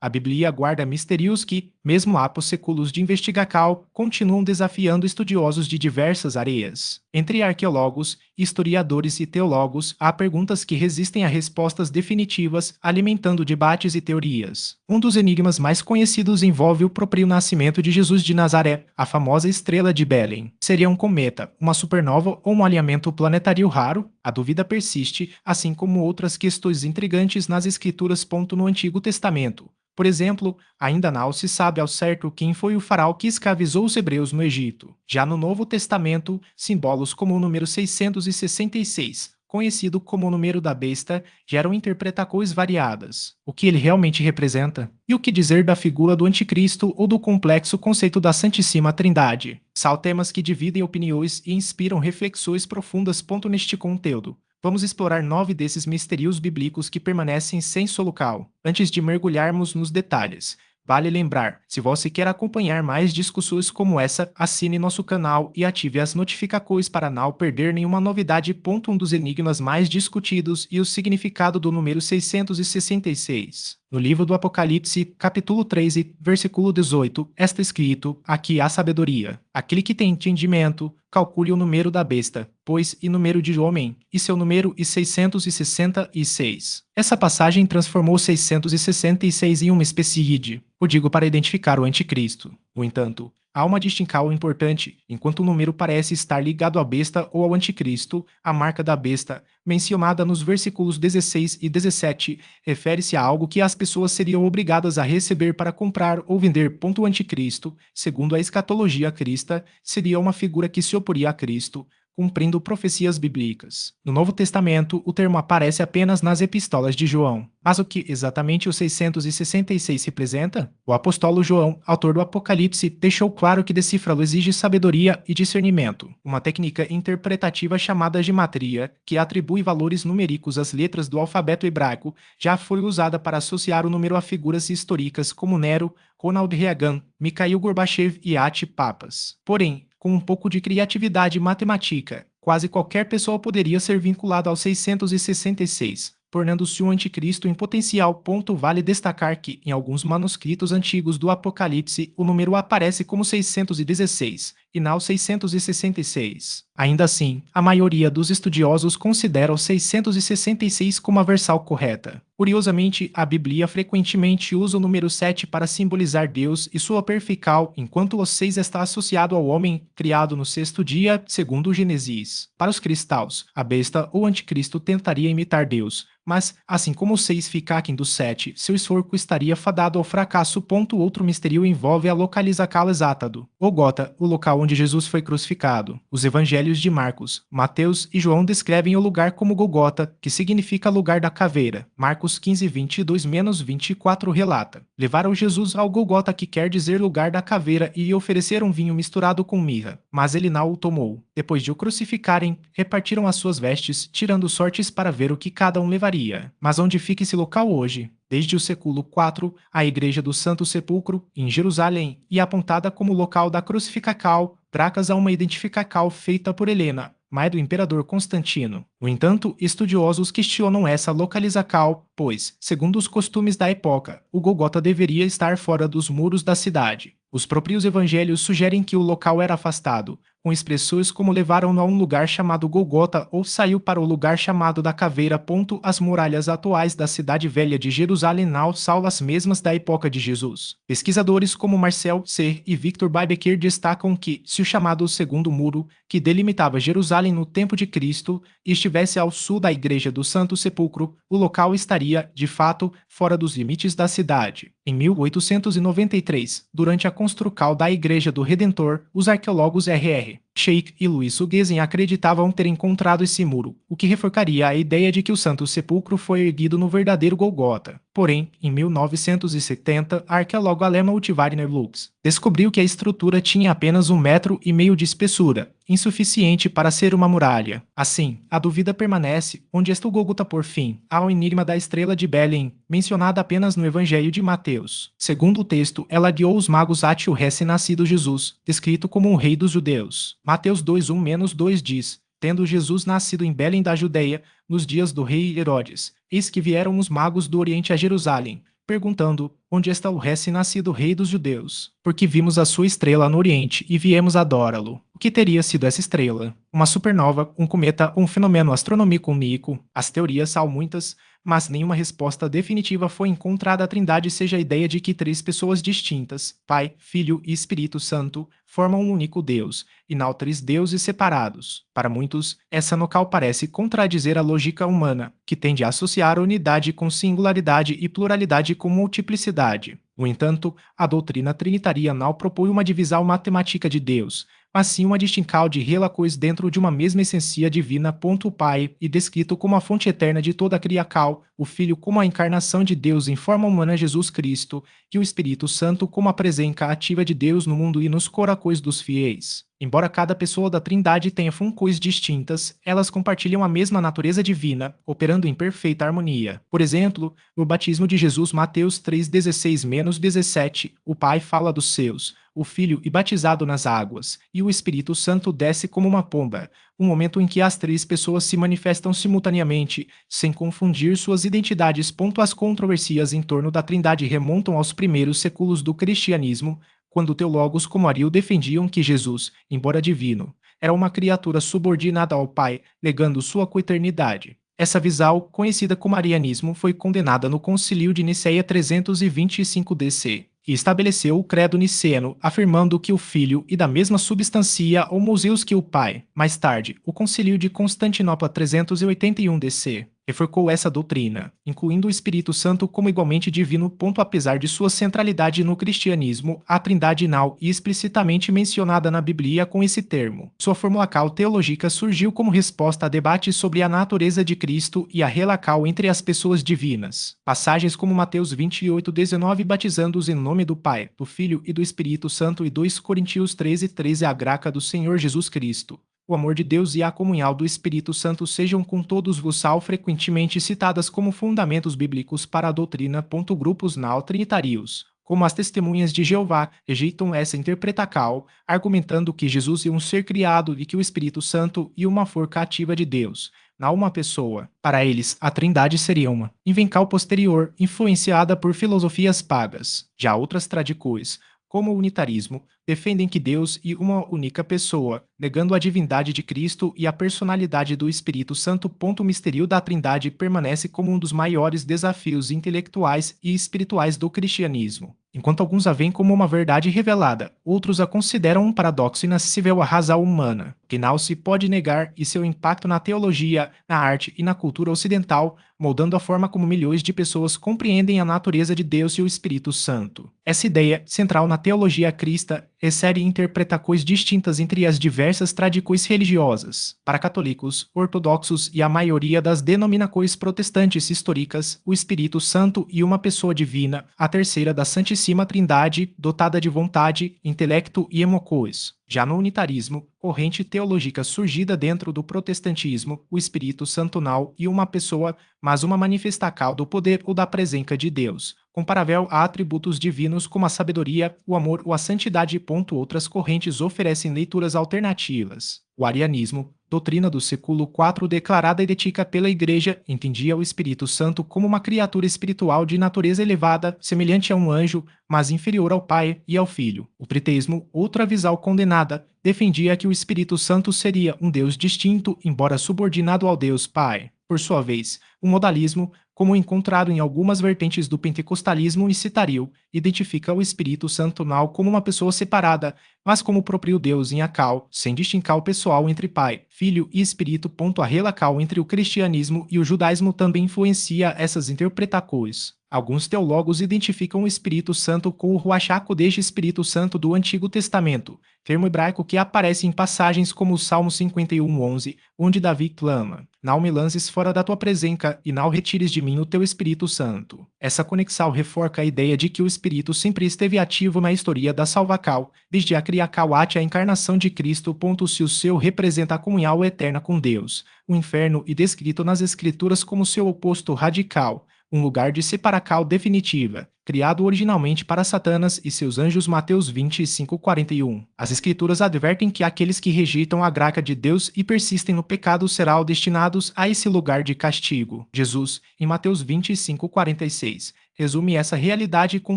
A Bíblia guarda mistérios que, mesmo após séculos de investigação, continuam desafiando estudiosos de diversas áreas. Entre arqueólogos, historiadores e teólogos, há perguntas que resistem a respostas definitivas, alimentando debates e teorias. Um dos enigmas mais conhecidos envolve o próprio nascimento de Jesus de Nazaré, a famosa estrela de Belém. Seria um cometa, uma supernova ou um alinhamento planetário raro? A dúvida persiste, assim como outras questões intrigantes nas escrituras. No Antigo Testamento. Por exemplo, ainda não se sabe ao certo quem foi o faraó que escravizou os hebreus no Egito. Já no Novo Testamento, símbolos como o número 666, conhecido como o número da besta, geram interpretações variadas. O que ele realmente representa? E o que dizer da figura do Anticristo ou do complexo conceito da Santíssima Trindade? São temas que dividem opiniões e inspiram reflexões profundas. Neste conteúdo, vamos explorar 9 desses mistérios bíblicos que permanecem sem solução. Antes de mergulharmos nos detalhes, vale lembrar, se você quer acompanhar mais discussões como essa, assine nosso canal e ative as notificações para não perder nenhuma novidade. Um dos enigmas mais discutidos e o significado do número 666. No livro do Apocalipse, capítulo 13, versículo 18, está escrito: aqui há sabedoria. Aquele que tem entendimento, calcule o número da besta, pois e número de homem, e seu número é 666. Essa passagem transformou 666 em uma espécie código para identificar o anticristo. No entanto, há uma distinção importante. Enquanto o número parece estar ligado à besta ou ao anticristo, a marca da besta, mencionada nos versículos 16 e 17, refere-se a algo que as pessoas seriam obrigadas a receber para comprar ou vender. O anticristo, segundo a escatologia cristã, seria uma figura que se oporia a Cristo, cumprindo profecias bíblicas. No Novo Testamento, o termo aparece apenas nas epístolas de João. Mas o que exatamente o 666 representa? O apóstolo João, autor do Apocalipse, deixou claro que decifrá-lo exige sabedoria e discernimento, uma técnica interpretativa chamada gematria, que atribui valores numéricos às letras do alfabeto hebraico, já foi usada para associar o número a figuras históricas como Nero, Ronald Reagan, Mikhail Gorbachev e Ati Papas. Porém, com um pouco de criatividade matemática, quase qualquer pessoa poderia ser vinculada ao 666, tornando-se um anticristo em potencial. Vale destacar que, em alguns manuscritos antigos do Apocalipse, o número aparece como 616, e não 666. Ainda assim, a maioria dos estudiosos considera o 666 como a versão correta. Curiosamente, a Bíblia frequentemente usa o número 7 para simbolizar Deus e sua perfeição, enquanto o 6 está associado ao homem, criado no sexto dia, segundo Gênesis. Para os cristãos, a besta ou anticristo tentaria imitar Deus, mas, assim como o 6 fica aquém do 7, seu esforço estaria fadado ao fracasso. Outro mistério envolve a localização exata do Gólgota, o local onde Jesus foi crucificado. Os evangelhos de Marcos, Mateus e João descrevem o lugar como Gólgota, que significa lugar da caveira. Marcos 15, 22-24 relata: levaram Jesus ao Gólgota, que quer dizer lugar da caveira, e lhe ofereceram vinho misturado com mirra, mas ele não o tomou. Depois de o crucificarem, repartiram as suas vestes, tirando sortes para ver o que cada um levaria. Mas onde fica esse local hoje? Desde o século IV, a Igreja do Santo Sepulcro, em Jerusalém, e apontada como local da crucificação, tracas a uma identificação feita por Helena, mãe do imperador Constantino. No entanto, estudiosos questionam essa localização, pois, segundo os costumes da época, o Gólgota deveria estar fora dos muros da cidade. Os próprios evangelhos sugerem que o local era afastado, com expressões como levaram-no a um lugar chamado Gólgota ou saiu para o lugar chamado da Caveira. As muralhas atuais da cidade velha de Jerusalém não são as mesmas da época de Jesus. Pesquisadores como Marcel Serre e Victor Baedeker destacam que, se o chamado Segundo Muro, que delimitava Jerusalém no tempo de Cristo, estivesse ao sul da Igreja do Santo Sepulcro, o local estaria, de fato, fora dos limites da cidade. Em 1893, durante a construção da Igreja do Redentor, os arqueólogos R.R. Sheikh e Louis Huguesen acreditavam ter encontrado esse muro, o que reforçaria a ideia de que o Santo Sepulcro foi erguido no verdadeiro Gólgota. Porém, em 1970, a arqueóloga alemã Ute Wagner Lux descobriu que a estrutura tinha apenas 1,5 metros de espessura, insuficiente para ser uma muralha. Assim, a dúvida permanece: onde está o Gólgota por fim? Ao enigma da estrela de Belém, mencionada apenas no Evangelho de Mateus. Segundo o texto, ela guiou os magos ante o recém-nascido Jesus, descrito como um rei dos judeus. Mateus 2:1-2 diz: tendo Jesus nascido em Belém da Judeia, nos dias do rei Herodes, eis que vieram os magos do Oriente a Jerusalém, perguntando: onde está o recém-nascido rei dos judeus? Porque vimos a sua estrela no oriente e viemos adorá-lo. O que teria sido essa estrela? Uma supernova, um cometa ou um fenômeno astronômico único? As teorias são muitas, mas nenhuma resposta definitiva foi encontrada. A Trindade, seja a ideia de que três pessoas distintas, Pai, Filho e Espírito Santo, formam um único Deus, e não três deuses separados. Para muitos, essa nocal parece contradizer a lógica humana, que tende a associar unidade com singularidade e pluralidade com multiplicidade. No entanto, a doutrina trinitária não propõe uma divisão matemática de Deus, mas sim uma distinção de relações dentro de uma mesma essência divina. O Pai, e descrito como a fonte eterna de toda a criação, o Filho como a encarnação de Deus em forma humana Jesus Cristo, e o Espírito Santo como a presença ativa de Deus no mundo e nos corações dos fiéis. Embora cada pessoa da Trindade tenha funções distintas, elas compartilham a mesma natureza divina, operando em perfeita harmonia. Por exemplo, no batismo de Jesus, Mateus 3,16-17, o Pai fala dos seus, o Filho e batizado nas águas, e o Espírito Santo desce como uma pomba, um momento em que as três pessoas se manifestam simultaneamente, sem confundir suas identidades. As controvérsias em torno da Trindade remontam aos primeiros séculos do cristianismo, quando teólogos como Ariel defendiam que Jesus, embora divino, era uma criatura subordinada ao Pai, negando sua coeternidade. Essa visão, conhecida como arianismo, foi condenada no Concílio de Nicéia 325 DC e estabeleceu o credo niceno, afirmando que o Filho e da mesma substância homozeus que o Pai. Mais tarde, o Concílio de Constantinopla 381 DC reforçou essa doutrina, incluindo o Espírito Santo como igualmente divino. Apesar de sua centralidade no cristianismo, a Trindade não é explicitamente mencionada na Bíblia com esse termo. Sua formulação teológica surgiu como resposta a debates sobre a natureza de Cristo e a relação entre as pessoas divinas. Passagens como Mateus 28:19, batizando-os em nome do Pai, do Filho e do Espírito Santo, e 2 Coríntios 13:13, a graça do Senhor Jesus Cristo, o amor de Deus e a comunhão do Espírito Santo sejam com todos vós, são frequentemente citadas como fundamentos bíblicos para a doutrina. Grupos não trinitários, como as Testemunhas de Jeová, rejeitam essa interpretação, argumentando que Jesus é um ser criado e que o Espírito Santo é uma força ativa de Deus, não uma pessoa. Para eles, a Trindade seria uma invenção posterior, influenciada por filosofias pagas. Já outras tradições, como o unitarismo, defendem que Deus é uma única pessoa, negando a divindade de Cristo e a personalidade do Espírito Santo. O mistério da Trindade permanece como um dos maiores desafios intelectuais e espirituais do cristianismo. Enquanto alguns a veem como uma verdade revelada, outros a consideram um paradoxo inacessível à razão humana, que não se pode negar, e seu impacto na teologia, na arte e na cultura ocidental, moldando a forma como milhões de pessoas compreendem a natureza de Deus e o Espírito Santo. Essa ideia, central na teologia cristã, recebe interpretações distintas entre as diversas tradições religiosas. Para católicos, ortodoxos e a maioria das denominações protestantes históricas, o Espírito Santo é uma pessoa divina, a terceira da Santíssima Trindade, dotada de vontade, intelecto e emoções. Já no unitarismo, corrente teológica surgida dentro do protestantismo, o Espírito Santo não é uma pessoa, mas uma manifestação do poder ou da presença de Deus, comparável a atributos divinos como a sabedoria, o amor ou a santidade. Outras correntes oferecem leituras alternativas. O arianismo, doutrina do século IV declarada herética pela Igreja, entendia o Espírito Santo como uma criatura espiritual de natureza elevada, semelhante a um anjo, mas inferior ao Pai e ao Filho. O triteísmo, outra visão condenada, defendia que o Espírito Santo seria um Deus distinto, embora subordinado ao Deus Pai. Por sua vez, o modalismo, como encontrado em algumas vertentes do pentecostalismo e citario, identifica o Espírito Santo não como uma pessoa separada, mas como o próprio Deus em acal, sem distinção pessoal entre Pai, Filho e Espírito. A relação entre o cristianismo e o judaísmo também influencia essas interpretações. Alguns teólogos identificam o Espírito Santo com o Ruach HaKodesh, Espírito Santo do Antigo Testamento, termo hebraico que aparece em passagens como o Salmo 51:11, onde Davi clama: "Não me lances fora da tua presença e não retires de mim o teu Espírito Santo." Essa conexão reforça a ideia de que o Espírito sempre esteve ativo na história da salvação, desde a criação até a encarnação de Cristo. Se o seu representa a comunhão eterna com Deus, o inferno é descrito nas Escrituras como seu oposto radical, um lugar de separação definitiva. criado originalmente para Satanás e seus anjos. Mateus 25:41. As Escrituras advertem que aqueles que rejeitam a graça de Deus e persistem no pecado serão destinados a esse lugar de castigo. Jesus, em Mateus 25:46, resume essa realidade com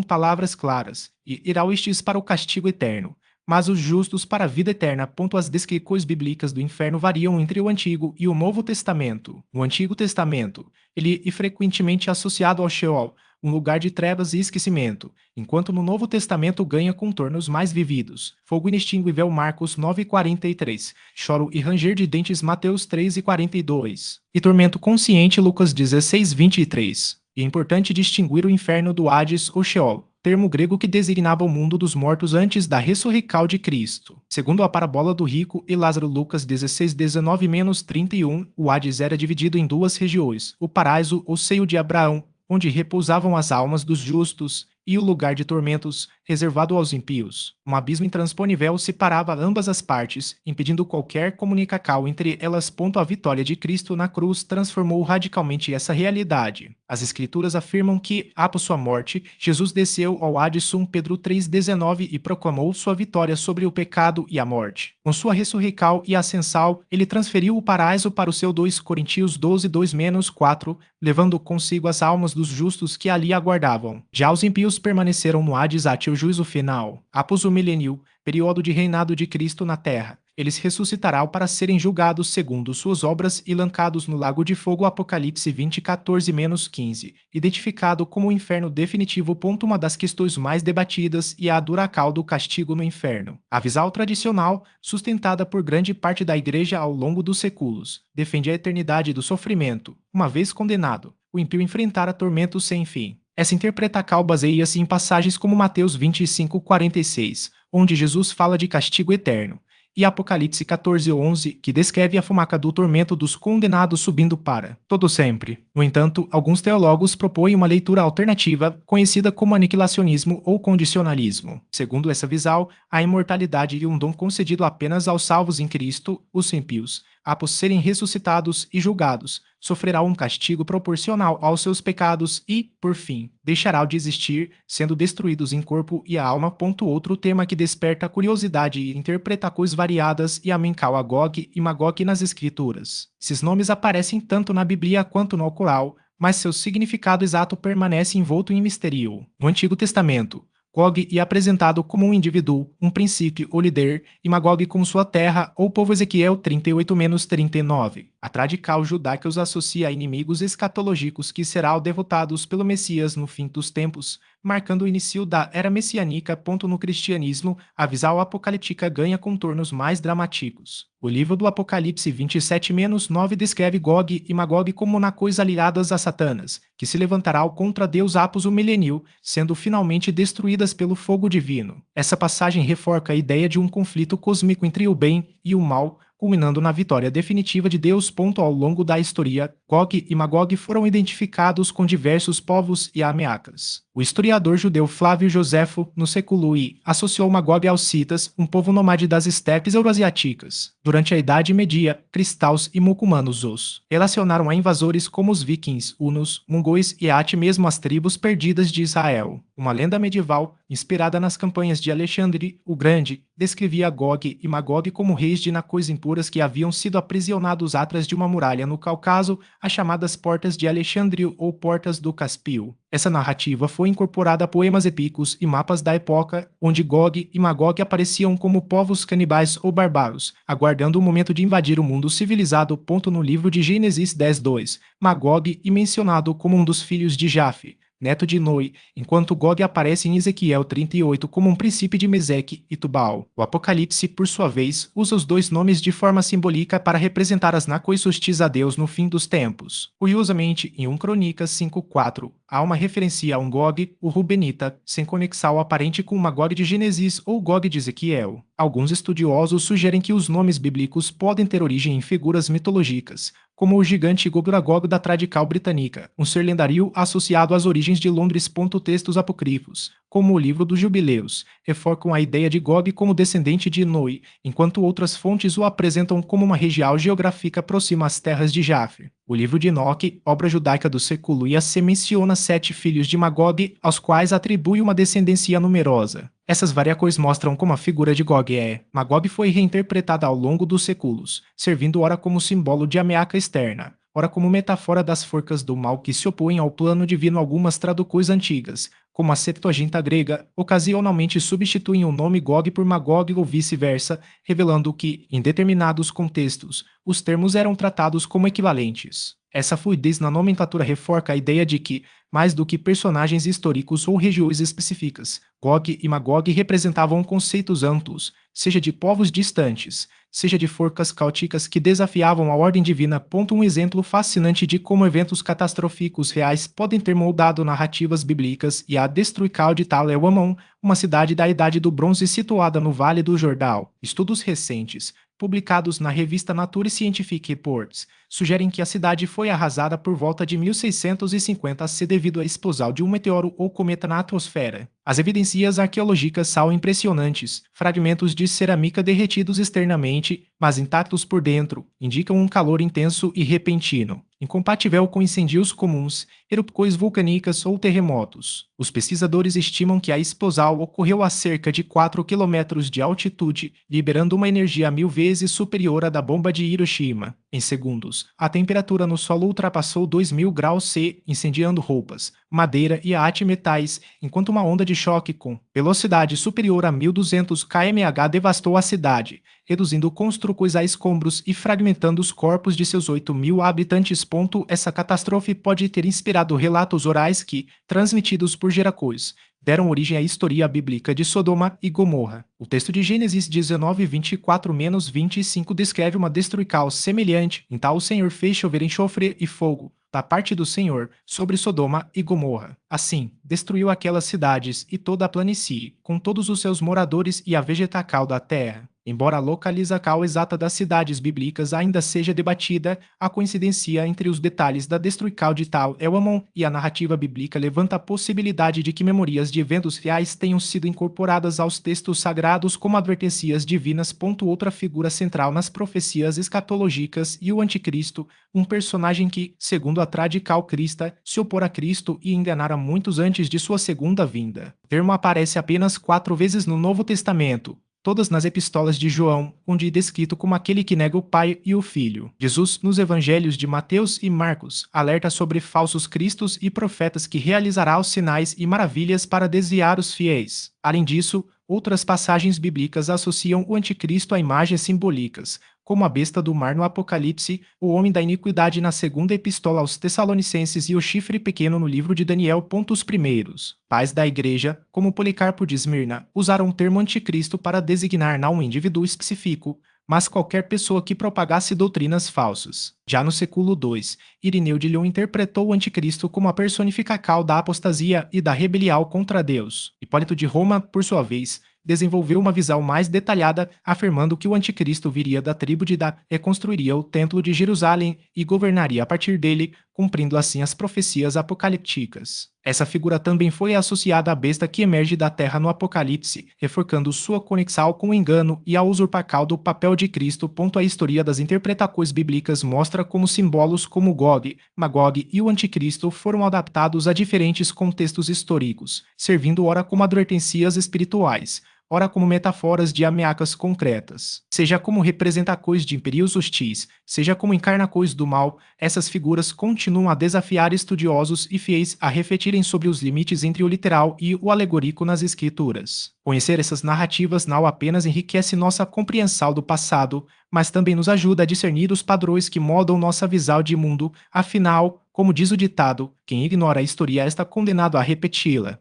palavras claras: e irão estes para o castigo eterno, mas os justos para a vida eterna. As descrições bíblicas do inferno variam entre o Antigo e o Novo Testamento. No Antigo Testamento, ele é frequentemente associado ao Sheol, um lugar de trevas e esquecimento, enquanto no Novo Testamento ganha contornos mais vividos. Fogo inextinguível. Marcos 9:43, choro e ranger de dentes. Mateus 3:42, e tormento consciente. Lucas 16:23. E é importante distinguir o inferno do Hades ou Sheol, termo grego que designava o mundo dos mortos antes da ressurreição de Cristo. Segundo a parábola do rico e Lázaro, Lucas 16:19-31, o Hades era dividido em duas regiões: o paraíso, ou seio de Abraão, onde repousavam as almas dos justos, e o lugar de tormentos, reservado aos impíos. Um abismo intransponível separava ambas as partes, impedindo qualquer comunicação entre elas. A vitória de Cristo na cruz transformou radicalmente essa realidade. As Escrituras afirmam que, após sua morte, Jesus desceu ao Hades. Pedro 3:19, e proclamou sua vitória sobre o pecado e a morte. Com sua ressurreição e ascensão, ele transferiu o paraíso para o seu. 2 Coríntios 12:2-4, levando consigo as almas dos justos que ali aguardavam. Já os impíos permaneceram no Hades até o juízo final. Após o milênio, período de reinado de Cristo na terra, eles ressuscitarão para serem julgados segundo suas obras e lançados no lago de fogo. Apocalipse 20:14-15, identificado como o inferno definitivo. Uma das questões mais debatidas é a duração do castigo no inferno. A visão tradicional, sustentada por grande parte da igreja ao longo dos séculos, defende a eternidade do sofrimento. Uma vez condenado, o ímpio enfrentará tormentos sem fim. Essa interpretação baseia-se em passagens como Mateus 25:46, onde Jesus fala de castigo eterno, e Apocalipse 14:11, que descreve a fumaça do tormento dos condenados subindo para todo sempre. No entanto, alguns teólogos propõem uma leitura alternativa, conhecida como aniquilacionismo ou condicionalismo. Segundo essa visão, a imortalidade é um dom concedido apenas aos salvos em Cristo. Os ímpios, após serem ressuscitados e julgados, sofrerão um castigo proporcional aos seus pecados e, por fim, deixarão de existir, sendo destruídos em corpo e alma. Outro tema que desperta curiosidade e interpretações variadas é a menção a Gog e Magog nas Escrituras. Esses nomes aparecem tanto na Bíblia quanto no Corão, mas seu significado exato permanece envolto em mistério. No Antigo Testamento, Gog é apresentado como um indivíduo, um princípio ou líder, e Magog como sua terra ou povo. Ezequiel 38-39. A tradição judaica os associa a inimigos escatológicos que serão derrotados pelo Messias no fim dos tempos, marcando o início da era messiânica. No cristianismo, a visão apocalíptica ganha contornos mais dramáticos. O livro do Apocalipse 27-9 descreve Gog e Magog como nacões aliadas a Satanás, que se levantarão contra Deus após o milênio, sendo finalmente destruídas pelo fogo divino. Essa passagem reforça a ideia de um conflito cósmico entre o bem e o mal, culminando na vitória definitiva de Deus. Ao longo da história, Gog e Magog foram identificados com diversos povos e ameaças. O historiador judeu Flávio Joséfo, no século I, associou Magog aos citas, um povo nômade das estepes euroasiáticas. Durante a Idade Média, cristãos e muçulmanos os relacionaram a invasores como os vikings, hunos, mongóis e até mesmo as tribos perdidas de Israel. Uma lenda medieval, inspirada nas campanhas de Alexandre o Grande, descrevia Gog e Magog como reis de nacões impuras que haviam sido aprisionados atrás de uma muralha no Cáucaso, as chamadas Portas de Alexandre ou Portas do Cáspio. Essa narrativa foi incorporada a poemas épicos e mapas da época, onde Gog e Magog apareciam como povos canibais ou bárbaros, aguardando o momento de invadir o mundo civilizado. No livro de Gênesis 10:2, Magog é mencionado como um dos filhos de Jafé, neto de Noi, enquanto Gog aparece em Ezequiel 38 como um príncipe de Meseque e Tubal. O Apocalipse, por sua vez, usa os dois nomes de forma simbólica para representar as nações hostis a Deus no fim dos tempos. Curiosamente, em 1 Crônicas 5:4, há uma referência a um Gog, o Rubenita, sem conexão aparente com o Magog de Gênesis ou Gog de Ezequiel. Alguns estudiosos sugerem que os nomes bíblicos podem ter origem em figuras mitológicas, como o gigante Gog da tradição britânica, um ser lendário associado às origens de Londres. Textos apócrifos, como o livro dos Jubileus, reforçam a ideia de Gog como descendente de Noé, enquanto outras fontes o apresentam como uma região geográfica próxima às terras de Jafre. O livro de Enoque, obra judaica do século IAC, menciona 7 filhos de Magog, aos quais atribui uma descendência numerosa. Essas variações mostram como a figura de Gog Magog foi reinterpretada ao longo dos séculos, servindo ora como símbolo de ameaça externa, ora como metáfora das forças do mal que se opõem ao plano divino. Algumas traduções antigas, como a Septuaginta grega, ocasionalmente substituem o nome Gog por Magog ou vice-versa, revelando que, em determinados contextos, os termos eram tratados como equivalentes. Essa fluidez na nomenclatura reforça a ideia de que, mais do que personagens históricos ou regiões específicas, Gog e Magog representavam conceitos amplos, seja de povos distantes, seja de forças caóticas que desafiavam a ordem divina. Um exemplo fascinante de como eventos catastróficos reais podem ter moldado narrativas bíblicas e a destruição de Tal é Amon, uma cidade da Idade do Bronze situada no Vale do Jordão. Estudos recentes, publicados na revista Nature Scientific Reports, sugerem que a cidade foi arrasada por volta de 1650 AC devido à explosão de um meteoro ou cometa na atmosfera. As evidências arqueológicas são impressionantes. Fragmentos de cerâmica derretidos externamente, mas intactos por dentro, indicam um calor intenso e repentino, incompatível com incêndios comuns, erupções vulcânicas ou terremotos. Os pesquisadores estimam que a explosão ocorreu a cerca de 4 km de altitude, liberando uma energia 1000 vezes superior à da bomba de Hiroshima. Em segundos, a temperatura no solo ultrapassou 2000 graus C, incendiando roupas, madeira e metais, enquanto uma onda de choque com velocidade superior a 1200 km/h devastou a cidade, reduzindo construções a escombros e fragmentando os corpos de seus 8.000 habitantes. Essa catástrofe pode ter inspirado relatos orais que, transmitidos por Jeracois, deram origem à história bíblica de Sodoma e Gomorra. O texto de Gênesis 19:24-25 descreve uma destruição semelhante. Então o Senhor fez chover enxofre e fogo, da parte do Senhor, sobre Sodoma e Gomorra. Assim, destruiu aquelas cidades e toda a planície, com todos os seus moradores e a vegetação da terra. Embora a localização exata das cidades bíblicas ainda seja debatida, a coincidência entre os detalhes da destruição de Tal El Amon e a narrativa bíblica levanta a possibilidade de que memórias de eventos reais tenham sido incorporadas aos textos sagrados como advertências divinas. Outra figura central nas profecias escatológicas e o Anticristo, um personagem que, segundo a tradição cristã, se opor a Cristo e enganara muitos antes de sua segunda vinda. O termo aparece apenas 4 vezes no Novo Testamento, todas nas epístolas de João, onde é descrito como aquele que nega o Pai e o Filho. Jesus, nos evangelhos de Mateus e Marcos, alerta sobre falsos cristos e profetas que realizará os sinais e maravilhas para desviar os fiéis. Além disso, outras passagens bíblicas associam o anticristo a imagens simbólicas, como a besta do mar no Apocalipse, o homem da iniquidade na segunda epístola aos Tessalonicenses e o chifre pequeno no livro de Daniel. Os primeiros pais da igreja, como Policarpo de Esmirna, usaram o termo anticristo para designar não um indivíduo específico, mas qualquer pessoa que propagasse doutrinas falsas. Já no século II, Irineu de Lyon interpretou o anticristo como a personificação da apostasia e da rebelião contra Deus. Hipólito de Roma, por sua vez, desenvolveu uma visão mais detalhada, afirmando que o anticristo viria da tribo de Dá, reconstruiria o templo de Jerusalém e governaria a partir dele, cumprindo assim as profecias apocalípticas. Essa figura também foi associada à besta que emerge da terra no Apocalipse, reforçando sua conexão com o engano e a usurpação do papel de Cristo. A história das interpretações bíblicas mostra como símbolos como Gog, Magog e o anticristo foram adaptados a diferentes contextos históricos, servindo ora como advertências espirituais, ora como metáforas de ameaças concretas. Seja como representações de impérios hostis, seja como encarnações do mal, essas figuras continuam a desafiar estudiosos e fiéis a refletirem sobre os limites entre o literal e o alegórico nas escrituras. Conhecer essas narrativas não apenas enriquece nossa compreensão do passado, mas também nos ajuda a discernir os padrões que moldam nossa visão de mundo. Afinal, como diz o ditado, quem ignora a história está condenado a repeti-la.